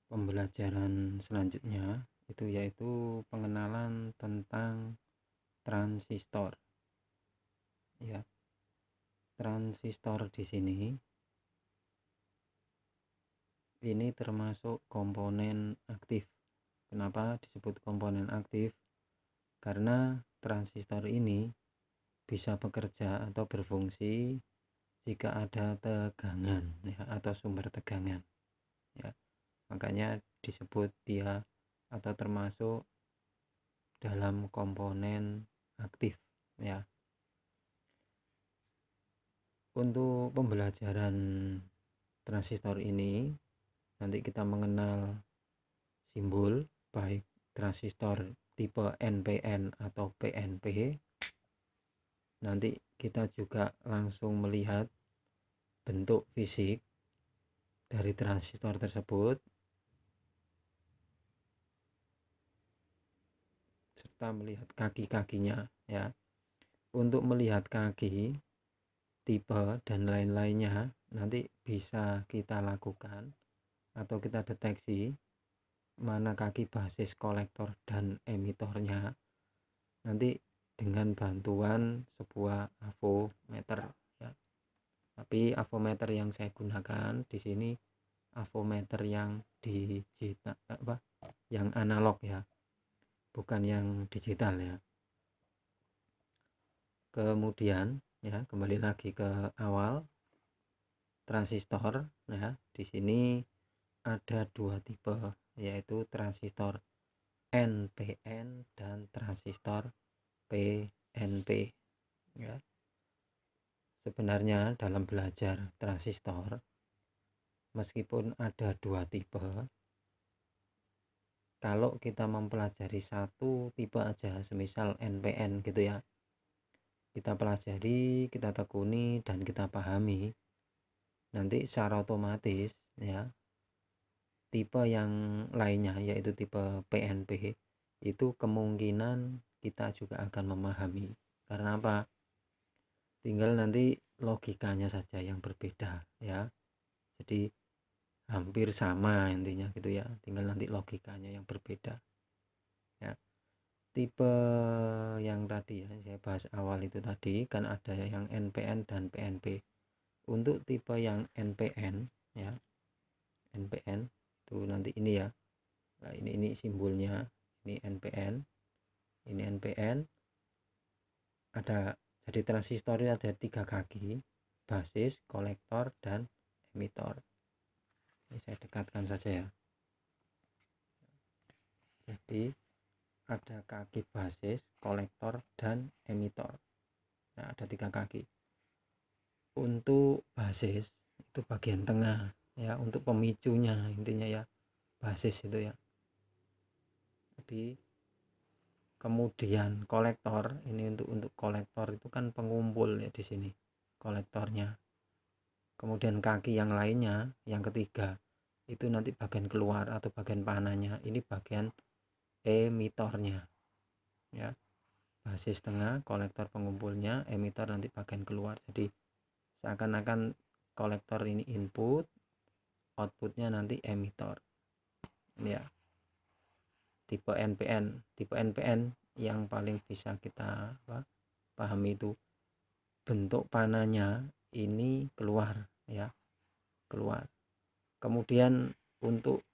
pembelajaran selanjutnya itu yaitu pengenalan tentang transistor. Ya, transistor di sini ini termasuk komponen aktif. Kenapa disebut komponen aktif? Karena transistor ini bisa bekerja atau berfungsi jika ada tegangan ya, atau sumber tegangan ya. Makanya disebut dia atau termasuk dalam komponen aktif ya. Untuk pembelajaran transistor ini nanti kita mengenal simbol baik transistor tipe NPN atau PNP. Nanti kita juga langsung melihat bentuk fisik dari transistor tersebut serta melihat kaki-kakinya ya. Untuk melihat kaki, tipe dan lain-lainnya nanti bisa kita lakukan atau kita deteksi mana kaki basis kolektor dan emitornya nanti dengan bantuan sebuah avometer ya. Tapi avometer yang saya gunakan di sini avometer yang digital yang analog ya, bukan yang digital ya. Kemudian ya, kembali lagi ke awal, transistor ya. Di sini ada dua tipe, yaitu transistor NPN dan transistor PNP ya. Sebenarnya dalam belajar transistor, meskipun ada dua tipe, kalau kita mempelajari satu tipe aja, semisal NPN gitu ya, kita pelajari, kita tekuni dan kita pahami, nanti secara otomatis ya tipe yang lainnya yaitu tipe PNP itu kemungkinan kita juga akan memahami. Karena apa? Tinggal nanti logikanya saja yang berbeda ya. Jadi hampir sama intinya gitu ya, tinggal nanti logikanya yang berbeda ya. Tipe yang tadi ya saya bahas awal itu tadi kan ada yang NPN dan PNP. Untuk tipe yang NPN ya, NPN itu nanti ini ya. Nah, ini simbolnya, ini NPN, ini NPN. Ada, jadi transistor ini ada 3 kaki, basis, kolektor dan emitor. Ini saya dekatkan saja ya. Jadi ada kaki basis, kolektor dan emitor. Nah, ada 3 kaki. Untuk basis itu bagian tengah ya, untuk pemicunya intinya ya, basis itu ya. Jadi kemudian kolektor ini untuk kolektor itu kan pengumpul ya di sini kolektornya. Kemudian kaki yang lainnya yang ketiga itu nanti bagian keluar atau bagian panahnya, ini bagian emitornya ya. Basis tengah, kolektor pengumpulnya, emitor nanti bagian keluar. Jadi seakan-akan kolektor ini input, outputnya nanti emitor ini ya. Tipe NPN yang paling bisa kita pahami itu bentuk panahnya ini keluar ya, keluar. Kemudian untuk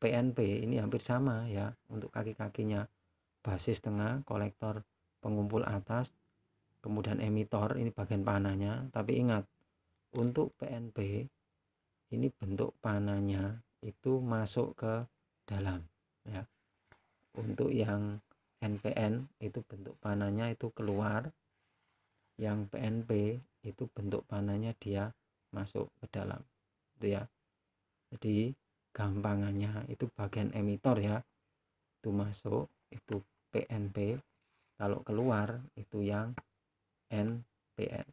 PNP ini hampir sama ya, untuk kaki-kakinya basis tengah, kolektor pengumpul atas, kemudian emitor ini bagian panahnya. Tapi ingat, untuk PNP ini bentuk panahnya itu masuk ke dalam ya. Untuk yang NPN itu bentuk panahnya itu keluar, yang PNP itu bentuk panahnya dia masuk ke dalam itu ya. Jadi gampangannya itu bagian emitor ya, itu masuk itu PNP, kalau keluar itu yang NPN.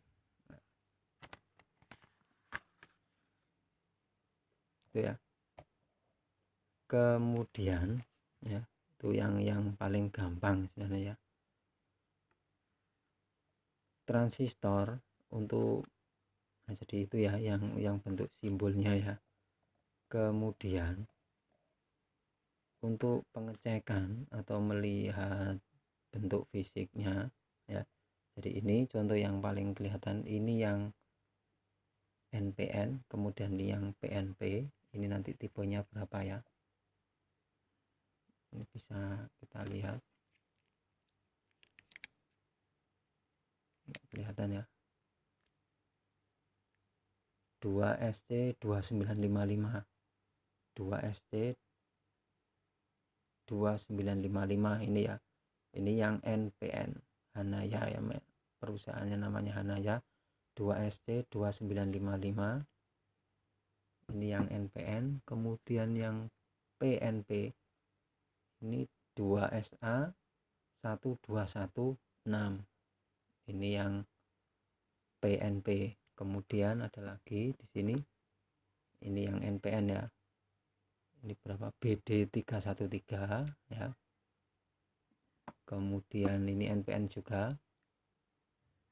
Itu ya. Kemudian ya, itu yang paling gampang sebenarnya ya. Transistor untuk jadi itu ya yang bentuk simbolnya ya. Kemudian untuk pengecekan atau melihat bentuk fisiknya ya. Jadi ini contoh yang paling kelihatan, ini yang NPN, kemudian yang PNP. Ini nanti tipenya berapa ya, ini bisa kita lihat, kelihatan ya, 2SC 2955, 2SC 2955 ini ya. Ini yang NPN Hanaya ya, perusahaannya namanya Hanaya, 2SC 2955. Ini yang NPN. Kemudian yang PNP ini 2SA 1216. Ini yang PNP. Kemudian ada lagi di sini, ini yang NPN ya. Ini berapa? BD 313 ya. Kemudian ini NPN juga,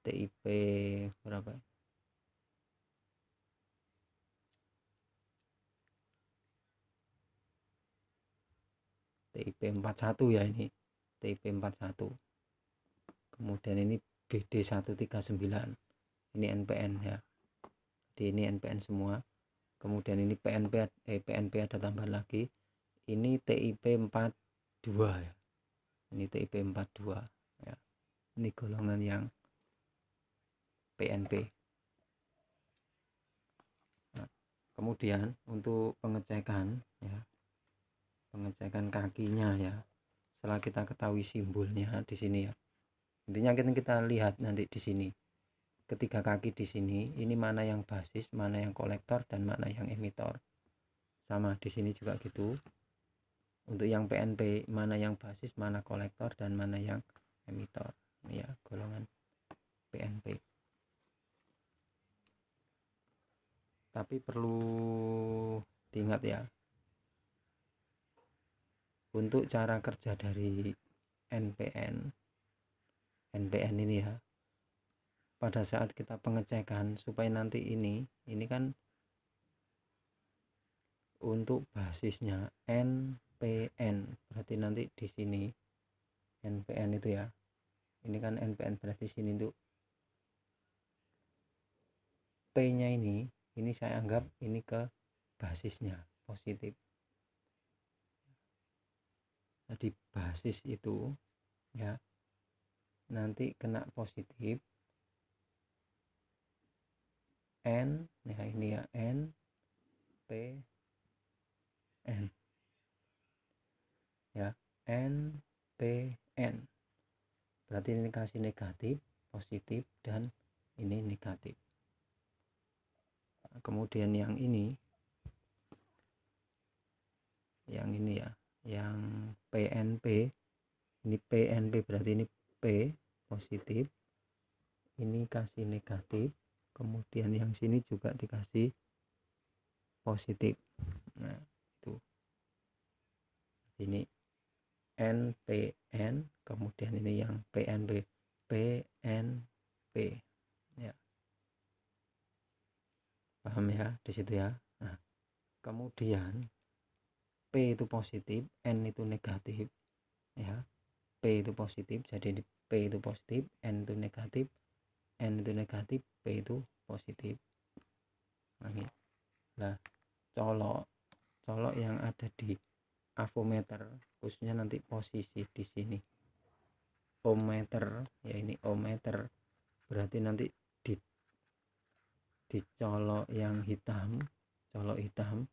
TIP berapa? TIP 41 ya, ini TIP 41. Kemudian ini BD 139, ini NPN ya. Jadi ini NPN semua. Kemudian ini PNP ada tambahan lagi, ini TIP 42 ya. Ini TIP 42 ya. Ini golongan yang PNP. Nah, kemudian untuk pengecekan ya, pengecekan kakinya ya, setelah kita ketahui simbolnya di sini ya, intinya kita lihat nanti di sini ketiga kaki di sini, ini mana yang basis, mana yang kolektor, dan mana yang emitor. Sama di sini juga gitu. Untuk yang PNP, mana yang basis, mana kolektor, dan mana yang emitor ya, golongan PNP. Tapi perlu diingat ya, untuk cara kerja dari NPN ini ya, pada saat kita pengecekan supaya nanti ini kan untuk basisnya NPN, berarti nanti di sini NPN itu ya, ini kan NPN, berarti sini untuk P nya ini saya anggap ini ke basisnya positif. Jadi basis itu ya nanti kena positif N ya, ini ya N P N ya, N P N, berarti ini kasih negatif, positif, dan ini negatif. Kemudian yang ini ya, yang PNP, ini PNP berarti ini P positif, ini kasih negatif, kemudian yang sini juga dikasih positif. Nah itu ini NPN, kemudian ini yang PNP ya, paham ya di situ ya. Nah kemudian P itu positif, N itu negatif ya. P itu positif, jadi P itu positif, N itu negatif, N itu negatif, P itu positif. Nah colok yang ada di avometer, khususnya nanti posisi di sini ohmmeter ya, ini ohmmeter, berarti nanti di colok yang hitam, colok hitam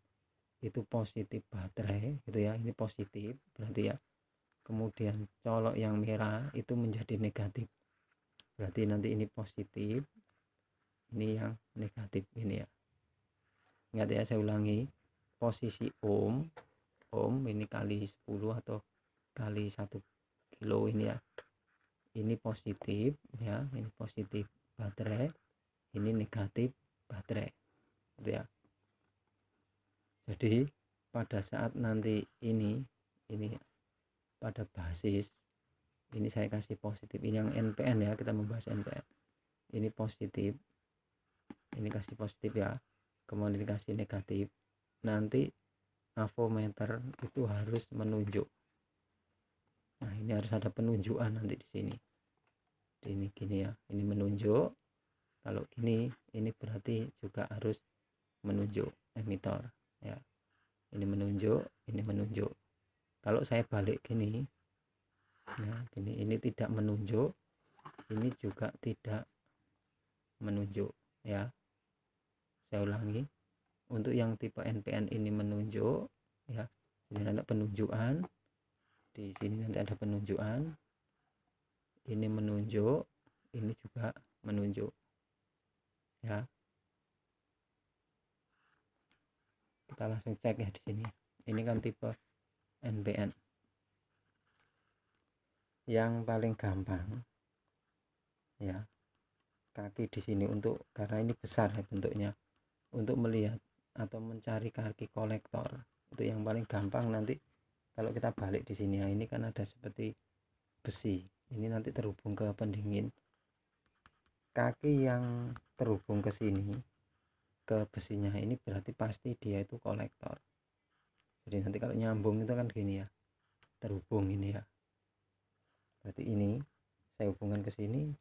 itu positif baterai gitu ya, ini positif berarti ya. Kemudian colok yang merah itu menjadi negatif, berarti nanti ini positif, ini yang negatif ini ya. Ingat ya, saya ulangi, posisi ohm ini kali 10 atau kali 1 kilo ini ya, ini positif ya, ini positif baterai, ini negatif baterai gitu ya. Jadi pada saat nanti ini pada basis ini saya kasih positif, ini yang NPN ya, kita membahas NPN, ini positif, ini kasih positif ya, kemudian dikasih negatif, nanti avometer itu harus menunjuk. Nah ini harus ada penunjukan nanti di sini. Ini gini ya, ini menunjuk. Kalau gini, ini berarti juga harus menunjuk emitor ya. Ini menunjuk, ini menunjuk. Kalau saya balik gini, ya gini, ini tidak menunjuk, ini juga tidak menunjuk ya. Saya ulangi, untuk yang tipe NPN ini menunjuk ya. Ini ada penunjukan, di sini nanti ada penunjukan, ini menunjuk, ini juga menunjuk ya. Kita langsung cek ya di sini. Ini kan tipe NPN. Yang paling gampang ya, kaki di sini untuk, karena ini besar ya bentuknya, untuk melihat atau mencari kaki kolektor itu yang paling gampang nanti kalau kita balik di sini ya. Ini kan ada seperti besi, ini nanti terhubung ke pendingin. Kaki yang terhubung ke sini ke besinya ini berarti pasti dia itu kolektor. Jadi nanti kalau nyambung itu kan gini ya, terhubung ini ya, berarti ini saya hubungkan ke sini,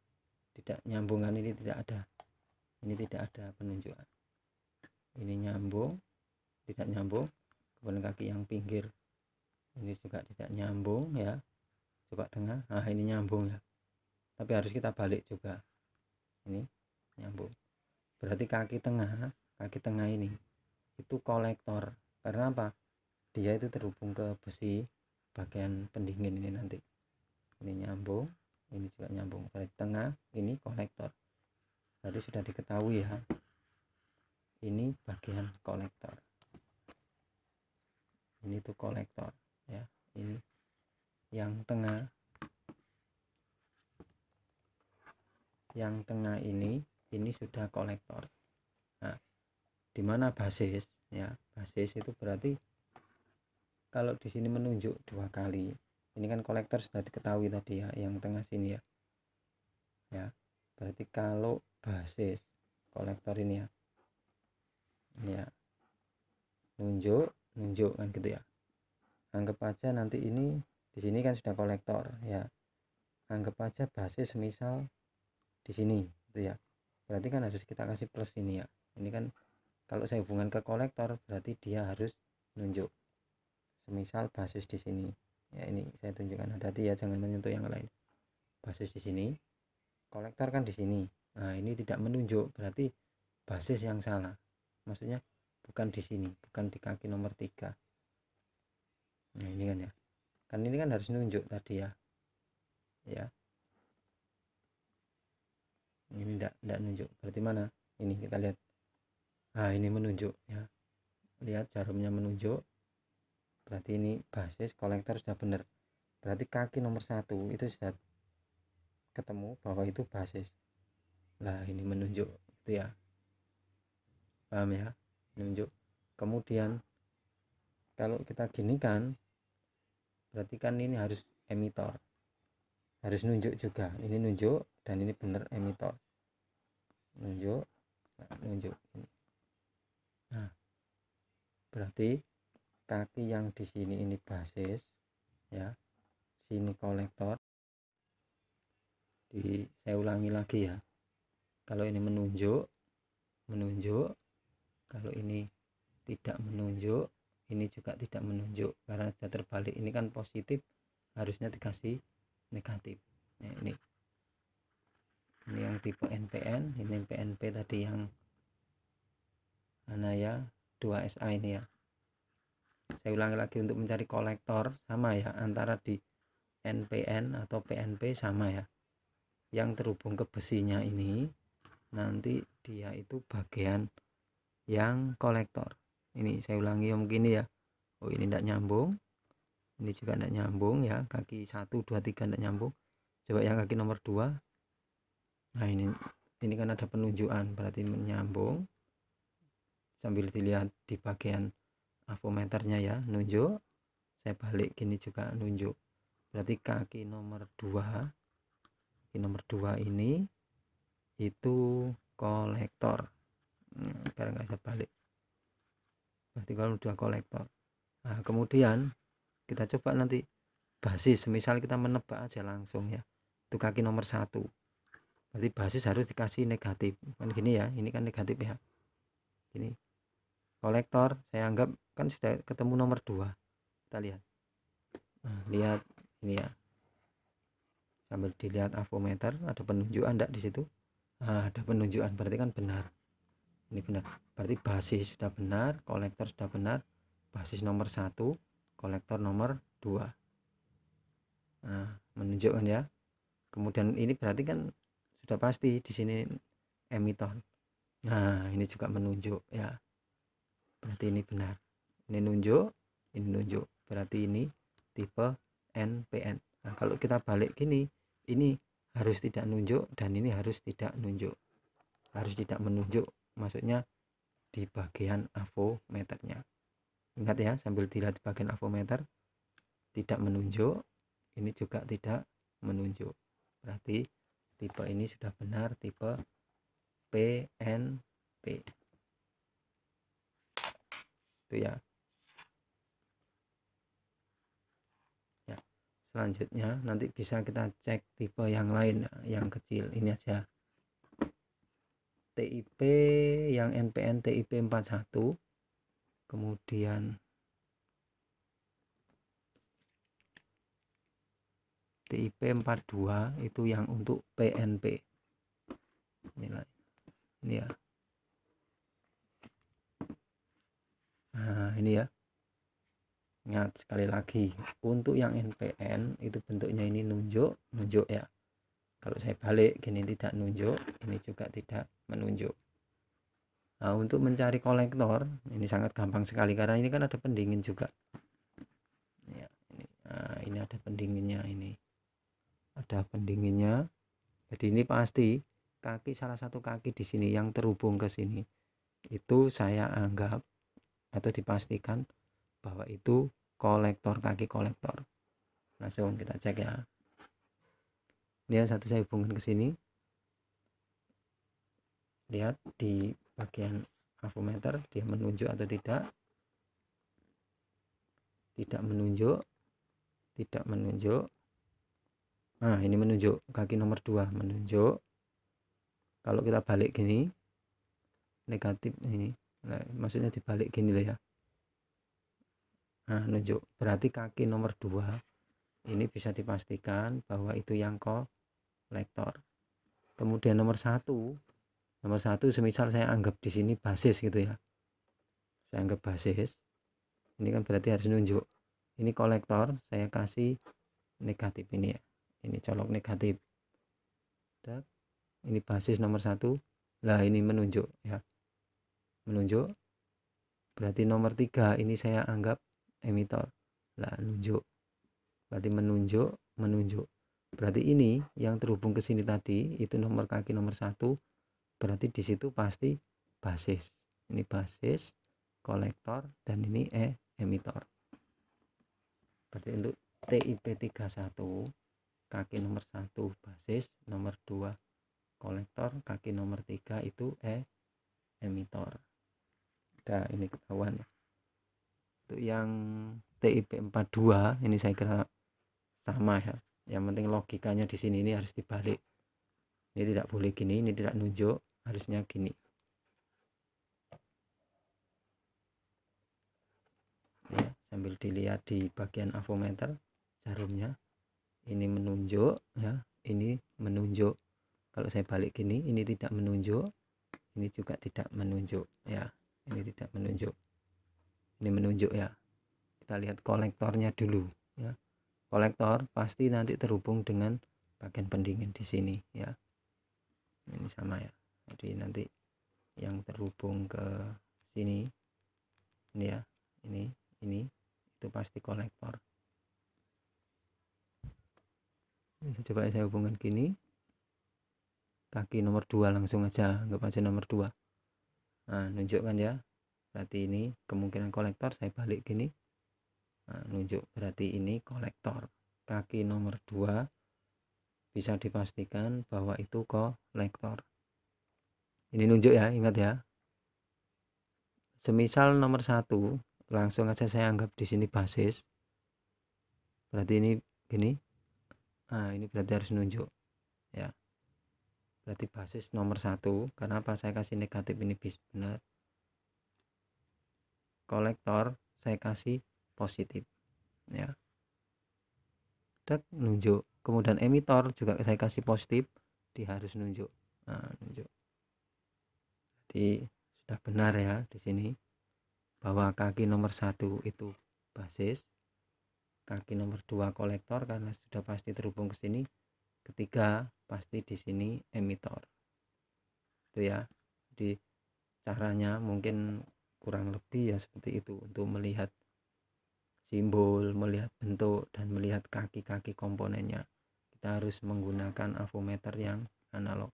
tidak nyambungan, ini tidak ada, ini tidak ada penunjukan. Ini nyambung, tidak nyambung. Kemudian kaki yang pinggir ini juga tidak nyambung ya. Coba tengah, nah ini nyambung ya, tapi harus kita balik juga, ini nyambung. Berarti kaki tengah ini itu kolektor. Karena apa? Dia itu terhubung ke besi bagian pendingin ini nanti. Ini nyambung, ini juga nyambung. Berarti tengah ini kolektor. Berarti sudah diketahui ya, ini bagian kolektor, ini tuh kolektor ya. Ini yang tengah ini sudah kolektor. Nah dimana basis ya, basis itu berarti kalau di sini menunjuk 2 kali, ini kan kolektor sudah diketahui tadi ya, yang tengah sini ya. Ya berarti kalau basis kolektor ini ya, ini ya, nunjuk kan gitu ya. Anggap aja nanti ini di sini kan sudah kolektor ya. Anggap aja basis misal di sini gitu ya. Berarti kan harus kita kasih plus ini ya. Ini kan kalau saya hubungan ke kolektor berarti dia harus nunjuk. Semisal basis di sini. Ya ini saya tunjukkan, hati-hati ya, jangan menyentuh yang lain. Basis di sini, kolektor kan di sini. Nah, ini tidak menunjuk, berarti basis yang salah. Maksudnya bukan di sini, bukan di kaki nomor 3. Nah, ini kan ya. Kan ini kan harus nunjuk tadi ya. Ya. Ini tidak nunjuk. Berarti mana? Ini kita lihat. Nah, ini menunjuk ya. Lihat jarumnya menunjuk. Berarti ini basis kolektor sudah benar. Berarti kaki nomor 1 itu sudah ketemu bahwa itu basis. Nah, ini menunjuk itu ya. Paham ya? Menunjuk. Kemudian kalau kita gini kan berarti kan ini harus emitor. Harus nunjuk juga. Ini nunjuk dan ini benar emitor. Nunjuk, nunjuk. Nah, berarti kaki yang di sini ini basis ya. Sini kolektor. Saya ulangi lagi ya. Kalau ini menunjuk, kalau ini tidak menunjuk, ini juga tidak menunjuk karena sudah terbalik. Ini kan positif, harusnya dikasih negatif. Nah, ini yang tipe NPN, ini PNP tadi yang mana ya, 2SA ini ya. Saya ulangi lagi, untuk mencari kolektor sama ya, antara di NPN atau PNP sama ya. Yang terhubung ke besinya ini nanti dia itu bagian yang kolektor. Ini saya ulangi ya, mungkin ya. Oh, ini tidak nyambung, ini juga tidak nyambung ya. Kaki 1, 2, 3 tidak nyambung. Coba yang kaki nomor 2. Nah, ini kan ada penunjukan, berarti menyambung. Sambil dilihat di bagian avometernya ya, nunjuk. Saya balik gini juga nunjuk. Berarti kaki nomor 2 ini itu kolektor. Sekarang nggak bisa balik. Berarti kalau udah kolektor. Nah, kemudian kita coba nanti basis, misal kita menebak aja langsung ya, itu kaki nomor 1, berarti basis harus dikasih negatif kan gini ya, ini kan negatif ya, ini kolektor saya anggap kan sudah ketemu nomor 2, kita lihat. Nah, lihat ini ya, sambil dilihat avometer ada penunjukan enggak di situ. Nah, ada penunjukan, berarti kan benar, ini benar, berarti basis sudah benar, kolektor sudah benar, basis nomor 1, kolektor nomor 2. Nah, menunjukkan ya. Kemudian ini berarti kan sudah pasti di sini emitor. Nah, ini juga menunjuk ya. Berarti ini benar. Ini nunjuk, ini nunjuk. Berarti ini tipe NPN. Nah, kalau kita balik gini, ini harus tidak nunjuk dan ini harus tidak nunjuk. Harus tidak menunjuk, maksudnya di bagian avometernya. Ingat ya, sambil dilihat di bagian avometer, tidak menunjuk, ini juga tidak menunjuk. Berarti tipe ini sudah benar, tipe PNP. Itu ya. Ya. Selanjutnya nanti bisa kita cek tipe yang lain ya, yang kecil ini aja. TIP yang NPN TIP 41. Kemudian TIP 42 itu yang untuk PNP. Ini ya. Nah, ini ya. Ingat sekali lagi, untuk yang NPN itu bentuknya ini nunjuk ya. Kalau saya balik gini tidak nunjuk, ini juga tidak menunjuk. Nah, untuk mencari kolektor ini sangat gampang sekali karena ini kan ada pendingin juga. Ya, ini. Nah, ini ada pendinginnya ini. Ada pendinginnya. Jadi ini pasti kaki, salah satu kaki di sini yang terhubung ke sini itu saya anggap atau dipastikan bahwa itu kolektor, kaki kolektor. Langsung kita cek ya. Ini yang satu saya hubungkan ke sini. Lihat di bagian avometer dia menunjuk atau tidak. Tidak menunjuk. Tidak menunjuk. Nah, ini menunjuk, kaki nomor 2 menunjuk. Kalau kita balik gini negatif ini. Nah, maksudnya dibalik gini loh ya. Nah, nunjuk. Berarti kaki nomor 2 ini bisa dipastikan bahwa itu yang kolektor. Kemudian nomor 1 semisal saya anggap di sini basis gitu ya. Saya anggap basis. Ini kan berarti harus nunjuk. Ini kolektor, saya kasih negatif ini ya. Ini colok negatif. Ini basis nomor 1. Lah ini menunjuk ya. Menunjuk. Berarti nomor 3 ini saya anggap emitor. Lah nunjuk. Berarti menunjuk. Berarti ini yang terhubung ke sini tadi itu nomor kaki nomor 1. Berarti di situ pasti basis. Ini basis, kolektor, dan ini emitor. Berarti untuk TIP 31 kaki nomor 1 basis, nomor 2 kolektor, kaki nomor 3 itu emitor. Nah, ini ketahuan ya. Untuk yang TIP 42 ini saya kira sama ya. Yang penting logikanya di sini ini harus dibalik. Ini tidak boleh gini, ini tidak nunjuk, harusnya gini. Ya, sambil dilihat di bagian avometer jarumnya. Ini menunjuk ya, ini menunjuk. Kalau saya balik gini, ini tidak menunjuk, ini juga tidak menunjuk ya. Ini tidak menunjuk. Ini menunjuk ya. Kita lihat kolektornya dulu ya. Kolektor pasti nanti terhubung dengan bagian pendingin di sini ya. Ini sama ya. Jadi nanti yang terhubung ke sini ini ya. Ini itu pasti kolektor. Ini coba saya hubungkan gini. Kaki nomor 2 langsung aja, anggap aja nomor 2. Nah, nunjukkan ya. Berarti ini kemungkinan kolektor, saya balik gini. Nah, nunjuk berarti ini kolektor. Kaki nomor 2 bisa dipastikan bahwa itu kolektor. Ini nunjuk ya, ingat ya. Semisal nomor 1 langsung aja saya anggap di sini basis, berarti ini gini. Nah ini berarti harus nunjuk ya, berarti basis nomor 1. Karena apa saya kasih negatif ini benar, kolektor saya kasih positif ya, udah nunjuk. Kemudian emitor juga saya kasih positif, dia harus nunjuk. Nah nunjuk, jadi sudah benar ya di sini bahwa kaki nomor 1 itu basis, kaki nomor 2 kolektor karena sudah pasti terhubung ke sini, ketiga pasti di sini emitor. Itu ya. Jadi caranya mungkin kurang lebih ya seperti itu untuk melihat simbol, melihat bentuk, dan melihat kaki-kaki komponennya. Kita harus menggunakan avometer yang analog.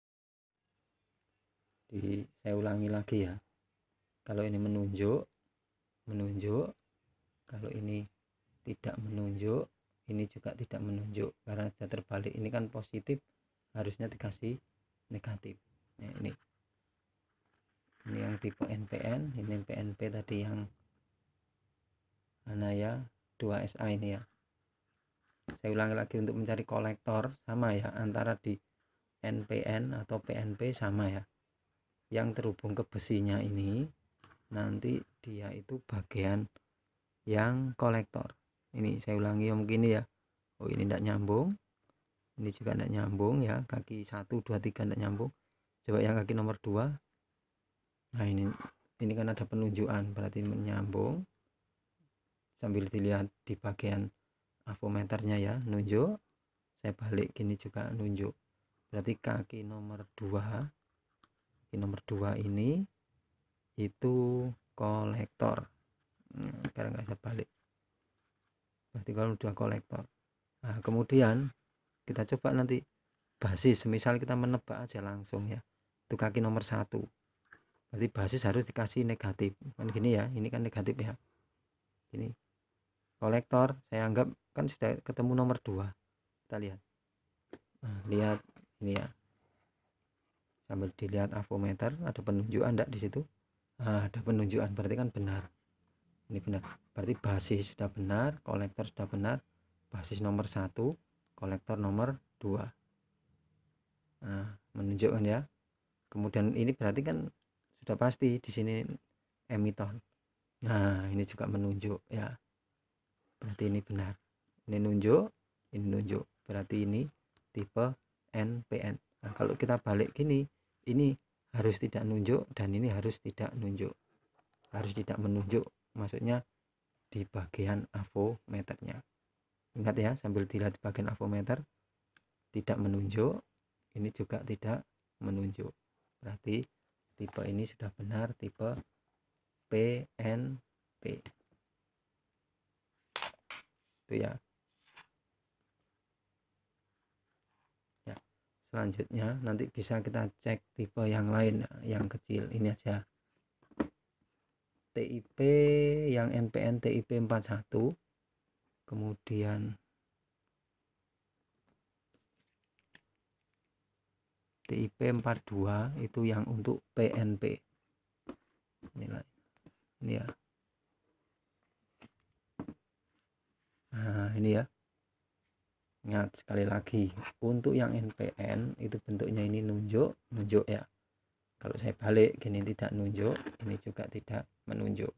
Jadi saya ulangi lagi ya, kalau ini menunjuk, kalau ini tidak menunjuk, ini juga tidak menunjuk karena sudah terbalik. Ini kan positif, harusnya dikasih negatif. Nah, ini yang tipe NPN, ini PNP tadi yang mana ya, 2SA ini ya. Saya ulangi lagi, untuk mencari kolektor sama ya, antara di NPN atau PNP sama ya, yang terhubung ke besinya ini nanti dia itu bagian yang kolektor. Ini saya ulangi mungkin ya, oh ini tidak nyambung, ini juga tidak nyambung ya, kaki 1 2 3 tidak nyambung. Coba yang kaki nomor 2, nah ini kan ada penunjukan, berarti menyambung. Sambil dilihat di bagian avometernya ya, nunjuk. Saya balik gini juga nunjuk, berarti kaki nomor 2 ini itu kolektor. Sekarang nggak saya balik, berarti kalau udah kolektor. Nah kemudian kita coba nanti basis, misal kita menebak aja langsung ya, itu kaki nomor 1, berarti basis harus dikasih negatif kan gini ya, ini kan negatif ya, ini kolektor saya anggap kan sudah ketemu nomor 2. Kita lihat, nah, lihat ini ya, sambil dilihat avometer ada penunjukan enggak di situ. Nah, ada penunjukan, berarti kan benar, ini benar, berarti basis sudah benar, kolektor sudah benar, basis nomor 1, kolektor nomor 2. Nah menunjukkan ya. Kemudian ini berarti kan sudah pasti di sini emitor. Nah ini juga menunjuk ya, berarti ini benar, ini nunjuk, berarti ini tipe NPN. Nah kalau kita balik gini, ini harus tidak nunjuk dan ini harus tidak nunjuk, harus tidak menunjuk, maksudnya di bagian avometernya. Ingat ya, sambil dilihat di bagian avometer, tidak menunjuk, ini juga tidak menunjuk, berarti tipe ini sudah benar, tipe PNP itu ya. Selanjutnya nanti bisa kita cek tipe yang lain yang kecil, ini aja TIP yang NPN TIP 41, kemudian TIP 42 itu yang untuk PNP. Ini ya, nah ini ya. Ingat sekali lagi, untuk yang NPN itu bentuknya ini nunjuk ya. Kalau saya balik gini tidak nunjuk, ini juga tidak menunjuk.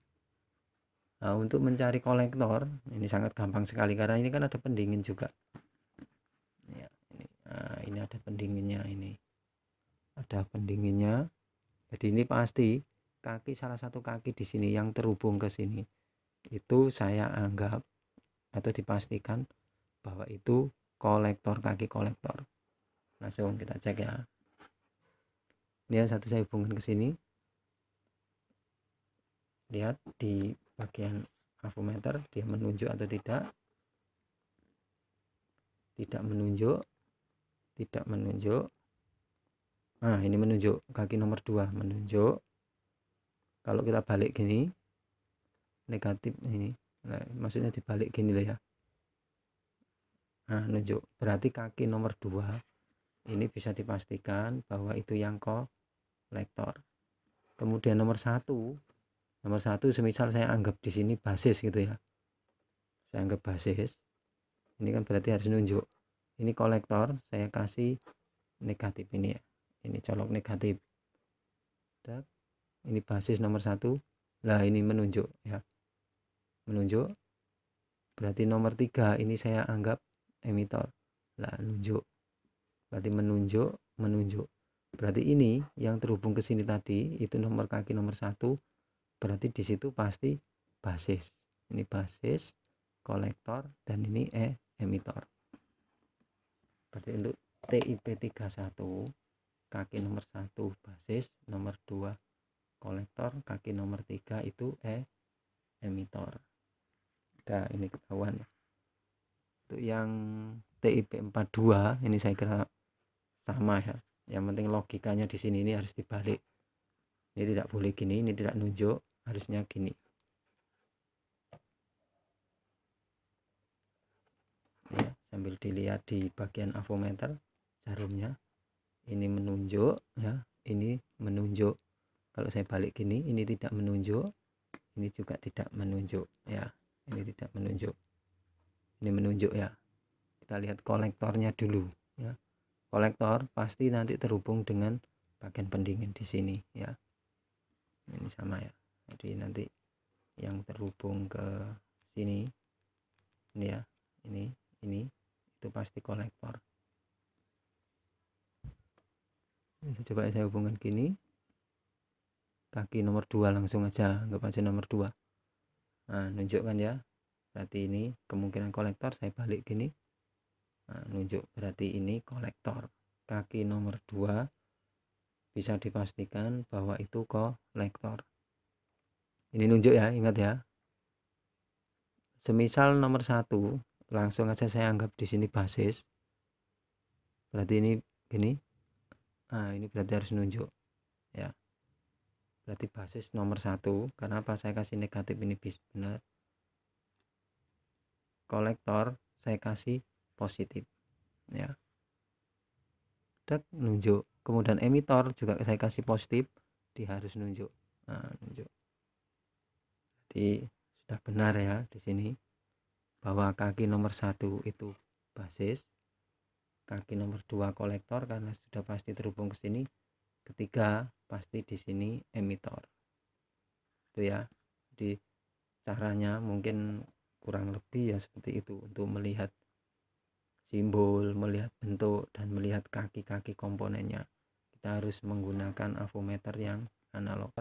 Nah untuk mencari kolektor ini sangat gampang sekali, karena ini kan ada pendingin juga ya, ini. Nah, ini ada pendinginnya, ini ada pendinginnya, jadi ini pasti kaki, salah satu kaki di sini yang terhubung ke sini itu saya anggap atau dipastikan bahwa itu kolektor, kaki kolektor. Langsung kita cek ya, ini yang satu saya hubungkan ke sini, lihat di bagian avometer dia menunjuk atau tidak, tidak menunjuk, tidak menunjuk. Nah ini menunjuk, kaki nomor 2 menunjuk. Kalau kita balik gini negatif ini, nah, maksudnya dibalik gini lah ya. Nah nunjuk, berarti kaki nomor 2 ini bisa dipastikan bahwa itu yang kolektor. Kemudian nomor 1 Nomor 1 semisal saya anggap di sini basis gitu ya, saya anggap basis, ini kan berarti harus nunjuk. Ini kolektor, saya kasih negatif ini ya, ini colok negatif. Ini basis nomor 1. Lah ini menunjuk ya, menunjuk. Berarti nomor 3 ini saya anggap emitor. Lah nunjuk, berarti menunjuk. Berarti ini yang terhubung ke sini tadi itu nomor kaki nomor 1. Berarti di situ pasti basis. Ini basis, kolektor, dan ini emitor. Berarti untuk TIP 31 kaki nomor 1 basis, nomor 2 kolektor, kaki nomor 3 itu emitor. Nah, ini ketahuan. Untuk yang TIP 42 ini saya kira sama ya. Yang penting logikanya di sini ini harus dibalik. Ini tidak boleh gini, ini tidak nunjuk, harusnya gini. Ya, sambil dilihat di bagian avometer jarumnya. Ini menunjuk ya, ini menunjuk. Kalau saya balik gini, ini tidak menunjuk, ini juga tidak menunjuk ya. Ini tidak menunjuk. Ini menunjuk ya. Kita lihat kolektornya dulu ya. Kolektor pasti nanti terhubung dengan bagian pendingin di sini ya. Ini sama ya. Jadi nanti yang terhubung ke sini ini ya, ini itu pasti kolektor. Ini coba saya hubungkan gini. Kaki nomor 2 langsung aja, anggap aja nomor 2. Nah, nunjukkan ya. Berarti ini kemungkinan kolektor, saya balik gini. Nah, nunjuk berarti ini kolektor. Kaki nomor 2 bisa dipastikan bahwa itu kolektor. Ini nunjuk ya, ingat ya. Semisal nomor 1 langsung aja saya anggap di sini basis. Berarti ini gini. Nah, ini berarti harus nunjuk ya. Berarti basis nomor 1. Karena apa saya kasih negatif ini benar. Kolektor saya kasih positif ya. Dan nunjuk. Kemudian emitor juga saya kasih positif, dia harus nunjuk. Nah, nunjuk. Jadi sudah benar ya di sini bahwa kaki nomor 1 itu basis, kaki nomor 2 kolektor karena sudah pasti terhubung ke sini. Ketiga pasti di sini emitor. Itu ya. Jadi caranya mungkin kurang lebih ya seperti itu untuk melihat simbol, melihat bentuk, dan melihat kaki-kaki komponennya. Kita harus menggunakan avometer yang analog.